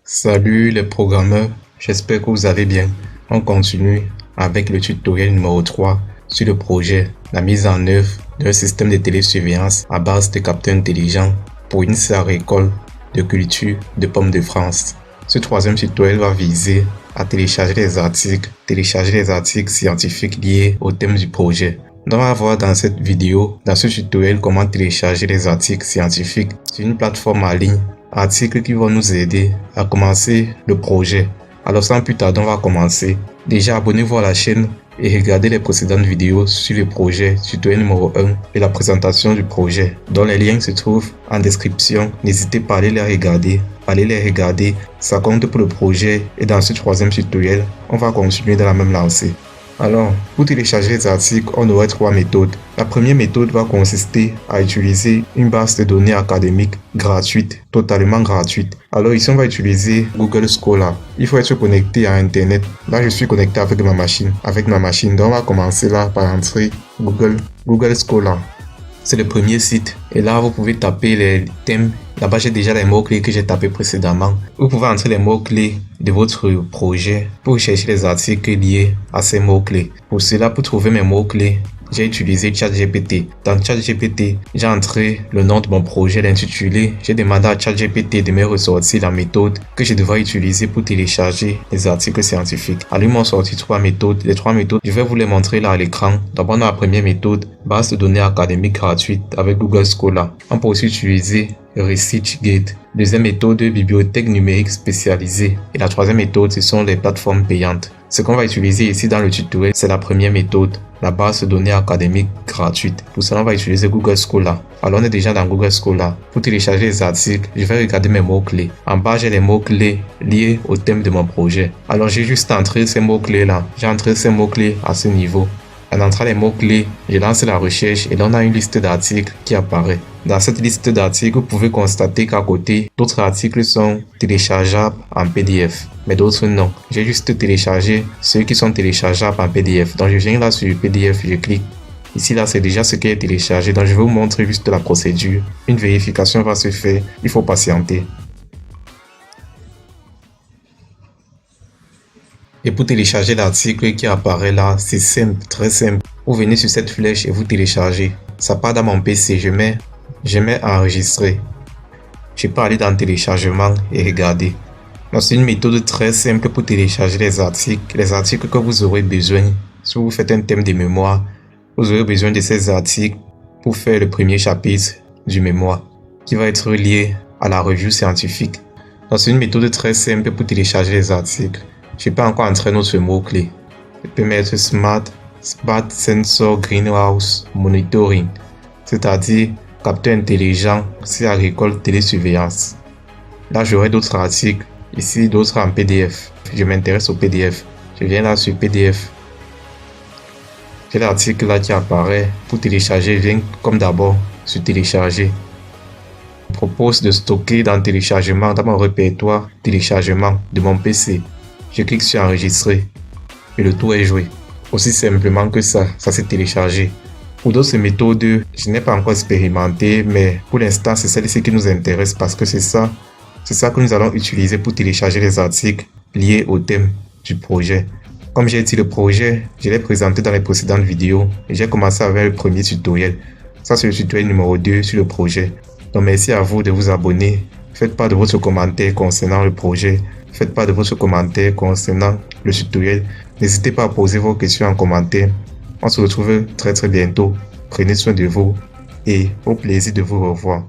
Salut les programmeurs, j'espère que vous allez bien. On continue avec le tutoriel numéro 3 sur le projet la mise en œuvre d'un système de télésurveillance à base de capteurs intelligents pour une serre école de culture de pommes de France. Ce troisième tutoriel va viser à télécharger les articles scientifiques liés au thème du projet. On va voir dans cette vidéo, dans ce tutoriel, comment télécharger les articles scientifiques sur une plateforme en ligne. Articles qui vont nous aider à commencer le projet. Alors sans plus tarder, on va commencer. Déjà, abonnez-vous à la chaîne et regardez les précédentes vidéos sur le projet, tutoriel numéro 1 et la présentation du projet, dont les liens se trouvent en description. N'hésitez pas à aller les regarder. Ça compte pour le projet et dans ce troisième tutoriel, on va continuer dans la même lancée. Alors, pour télécharger les articles, on aurait trois méthodes. La première méthode va consister à utiliser une base de données académique gratuite, totalement gratuite. Alors ici, on va utiliser Google Scholar. Il faut être connecté à Internet. Là, je suis connecté avec ma machine. Donc, on va commencer là par entrer Google Scholar. C'est le premier site. Et là, vous pouvez taper les thèmes. Là-bas, j'ai déjà les mots-clés que j'ai tapés précédemment. Vous pouvez entrer les mots-clés de votre projet pour chercher les articles liés à ces mots-clés. Pour cela, pour trouver mes mots-clés, j'ai utilisé ChatGPT. Dans ChatGPT, j'ai entré le nom de mon projet, l'intitulé. J'ai demandé à ChatGPT de me ressortir la méthode que je devrais utiliser pour télécharger les articles scientifiques. Alors, ils m'ont sorti trois méthodes. Les trois méthodes, je vais vous les montrer là à l'écran. D'abord, dans la première méthode, base de données académique gratuite avec Google Scholar. On peut aussi utiliser ResearchGate. Deuxième méthode, bibliothèque numérique spécialisée. Et la troisième méthode, ce sont les plateformes payantes. Ce qu'on va utiliser ici dans le tutoriel, c'est la première méthode, la base de données académique gratuite. Pour cela, on va utiliser Google Scholar. Alors, on est déjà dans Google Scholar. Pour télécharger les articles, je vais regarder mes mots-clés. En bas, j'ai les mots-clés liés au thème de mon projet. Alors, j'ai juste entré ces mots-clés là. J'ai entré ces mots-clés à ce niveau. En entrant les mots-clés, je lance la recherche et là, on a une liste d'articles qui apparaît. Dans cette liste d'articles, vous pouvez constater qu'à côté, d'autres articles sont téléchargeables en PDF, mais d'autres non. J'ai juste téléchargé ceux qui sont téléchargeables en PDF. Donc, je viens là sur PDF, je clique. Ici, là, c'est déjà ce qui est téléchargé. Donc, je vais vous montrer juste la procédure. Une vérification va se faire. Il faut patienter. Et pour télécharger l'article qui apparaît là, c'est simple, très simple. Vous venez sur cette flèche et vous téléchargez. Ça part dans mon PC, je mets enregistrer. Je peux aller dans téléchargement et regarder. Donc c'est une méthode très simple pour télécharger les articles que vous aurez besoin. Si vous faites un thème de mémoire, vous aurez besoin de ces articles pour faire le premier chapitre du mémoire qui va être lié à la revue scientifique. Donc c'est une méthode très simple pour télécharger les articles. Je peux encore entrer notre mot-clé. Je peux mettre Smart Sensor Greenhouse Monitoring, c'est-à-dire capteur intelligent sur agricole télésurveillance. Là, j'aurai d'autres articles, ici d'autres en PDF. Je m'intéresse au PDF. Je viens là sur PDF. J'ai l'article là qui apparaît. Pour télécharger, je viens comme d'abord sur télécharger. Je propose de stocker dans téléchargement, dans mon répertoire téléchargement de mon PC. Je clique sur enregistrer et le tour est joué. Aussi simplement que ça s'est téléchargé. Pour d'autres méthodes, je n'ai pas encore expérimenté, mais pour l'instant, c'est celle-ci qui nous intéresse parce que c'est ça que nous allons utiliser pour télécharger les articles liés au thème du projet. Comme j'ai dit, le projet, je l'ai présenté dans les précédentes vidéos et j'ai commencé avec le premier tutoriel. Ça, c'est le tutoriel numéro 2 sur le projet. Donc, merci à vous de vous abonner. Faites part de votre commentaire concernant le projet. Faites part de votre commentaire concernant le tutoriel. N'hésitez pas à poser vos questions en commentaire. On se retrouve très bientôt. Prenez soin de vous et au plaisir de vous revoir.